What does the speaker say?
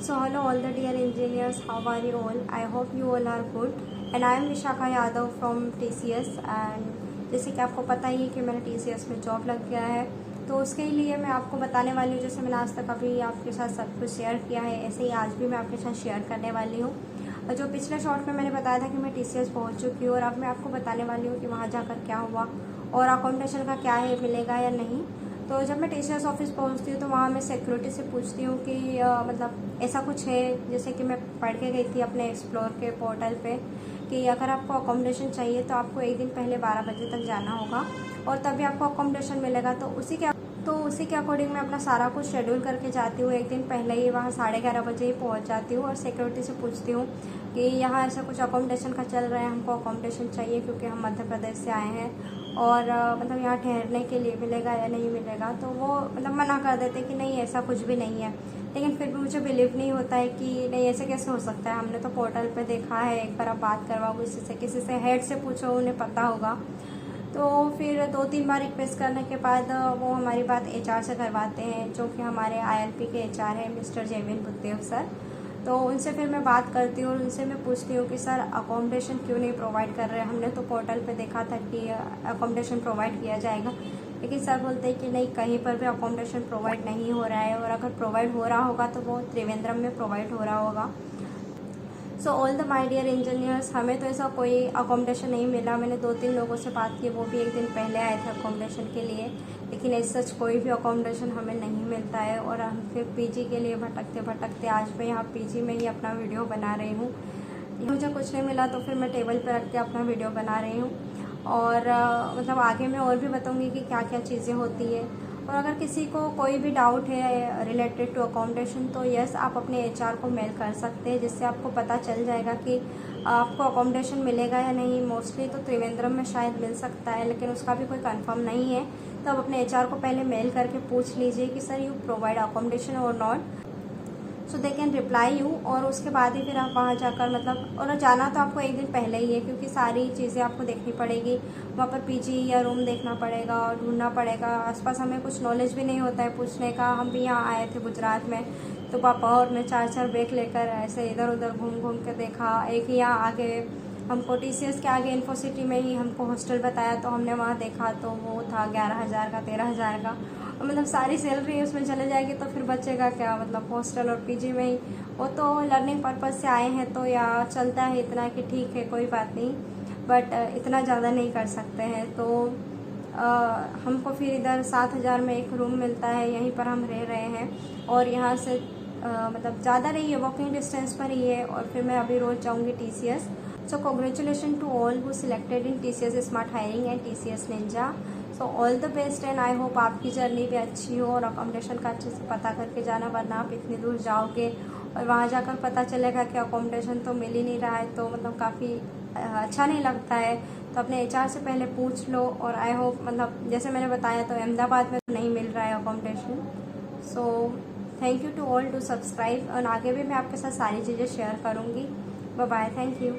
So hello all the dear engineers, how are you all? I hope you all are good and I am Vishakha Yadav from TCS and जैसे कि आपको पता ही है कि मैंने TCS में जॉब लग गया है, तो उसके लिए मैं आपको बताने वाली हूँ। जैसे मैंने आज तक अभी आपके साथ सब कुछ शेयर किया है, ऐसे ही आज भी मैं आपके साथ शेयर करने वाली हूँ। और जो पिछले शॉर्ट में मैंने बताया था कि मैं TCS पहुँच चुकी हूँ और अब मैं आपको बताने वाली हूँ कि वहाँ जाकर क्या हुआ और अकोमोडेशन का क्या है, मिलेगा या नहीं। तो जब मैं TCS ऑफिस पहुंचती हूँ तो वहाँ मैं सिक्योरिटी से पूछती हूँ कि मतलब ऐसा कुछ है, जैसे कि मैं पढ़ के गई थी अपने एक्सप्लोर के पोर्टल पे कि अगर आपको अकोमोडेशन चाहिए तो आपको एक दिन पहले 12 बजे तक जाना होगा और तभी आपको अकोमोडेशन मिलेगा। तो उसी के अकॉर्डिंग मैं अपना सारा कुछ शेड्यूल करके जाती हूँ। एक दिन पहले ही वहाँ 11:30 बजे ही पहुँच जाती हूँ और सिक्योरिटी से पूछती हूँ कि यहाँ ऐसा कुछ अकोमोडेशन का चल रहा है, हमको अकोमोडेशन चाहिए क्योंकि हम मध्य प्रदेश से आए हैं और मतलब यहाँ ठहरने के लिए मिलेगा या नहीं मिलेगा। तो वो मतलब मना कर देते कि नहीं ऐसा कुछ भी नहीं है, लेकिन फिर भी मुझे बिलीव नहीं होता है कि नहीं ऐसे कैसे हो सकता है, हमने तो पोर्टल पे देखा है। एक बार आप बात करवाओ किसी से हेड से पूछो, उन्हें पता होगा। तो फिर 2-3 बार रिक्वेस्ट करने के बाद वो हमारी बात HR से करवाते हैं, जो कि हमारे ILP के HR हैं मिस्टर जेविन बुद्धदेव सर। तो उनसे फिर मैं बात करती हूँ और उनसे मैं पूछती हूँ कि सर अकोमोडेशन क्यों नहीं प्रोवाइड कर रहे हैं, हमने तो पोर्टल पे देखा था कि अकोमोडेशन प्रोवाइड किया जाएगा। लेकिन सर बोलते हैं कि नहीं, कहीं पर भी अकोमोडेशन प्रोवाइड नहीं हो रहा है और अगर प्रोवाइड हो रहा होगा तो वो त्रिवेंद्रम में प्रोवाइड हो रहा होगा। So all the my dear engineers, हमें तो ऐसा कोई अकोमोडेशन नहीं मिला। मैंने 2-3 लोगों से बात की, वो भी एक दिन पहले आए थे अकोमोडेशन के लिए, लेकिन ऐसा सच कोई भी अकोमोडेशन हमें नहीं मिलता है। और हम फिर PG के लिए भटकते भटकते आज मैं यहाँ PG में ही अपना वीडियो बना रही हूँ। मुझे कुछ नहीं मिला तो फिर मैं टेबल पर रख के अपना वीडियो बना रही हूँ और मतलब आगे मैं और भी बताऊँगी कि क्या क्या चीज़ें होती है। और अगर किसी को कोई भी डाउट है रिलेटेड टू अकोमोडेशन तो यस, आप अपने HR को मेल कर सकते हैं, जिससे आपको पता चल जाएगा कि आपको अकोमोडेशन मिलेगा या नहीं। मोस्टली तो त्रिवेंद्रम में शायद मिल सकता है, लेकिन उसका भी कोई कंफर्म नहीं है। तो आप अपने HR को पहले मेल करके पूछ लीजिए कि सर यू प्रोवाइड अकोमोडेशन और not, so they can reply you. और उसके बाद ही फिर आप वहाँ जाकर मतलब, और जाना तो आपको एक दिन पहले ही है क्योंकि सारी चीज़ें आपको देखनी पड़ेगी। वहाँ पर PG या रूम देखना पड़ेगा और ढूंढना पड़ेगा। आसपास हमें कुछ नॉलेज भी नहीं होता है पूछने का। हम भी यहाँ आए थे गुजरात में, तो पापा और मैं 4-4 बैग लेकर ऐसे इधर उधर घूम घूम के देखा। एक ही यहाँ आगे हमको TCS के आगे इन्फोसिटी में ही हमको हॉस्टल बताया, तो हमने वहाँ देखा तो वो था 11,000 का, 13,000 का। और मतलब सारी सैलरी उसमें चले जाएगी तो फिर बचेगा क्या, मतलब हॉस्टल और PG में ही। वो तो लर्निंग पर्पज़ से आए हैं तो या चलता है इतना कि ठीक है कोई बात नहीं, बट इतना ज़्यादा नहीं कर सकते हैं। तो हमको फिर इधर 7,000 में एक रूम मिलता है, यहीं पर हम रह रहे हैं। और यहाँ से मतलब ज़्यादा नहीं है, वॉकिंग डिस्टेंस पर ही है। और फिर मैं अभी रोज़ जाऊँगी TCS। So congratulation to all who selected in TCS smart hiring and TCS ninja. So all the best and I hope आपकी जर्नी भी अच्छी हो और अकोमोडेशन का अच्छे से पता करके जाना, वरना आप इतनी दूर जाओगे और वहाँ जाकर पता चलेगा कि अकोमोडेशन तो मिल ही नहीं रहा है, तो मतलब काफ़ी अच्छा नहीं लगता है। तो अपने HR से पहले पूछ लो। और आई होप मतलब जैसे मैंने बताया तो अहमदाबाद में नहीं मिल रहा है accommodation. So thank you to all to subscribe, और आगे भी मैं आपके साथ सारी चीज़ें शेयर करूँगी। Bye bye, thank you.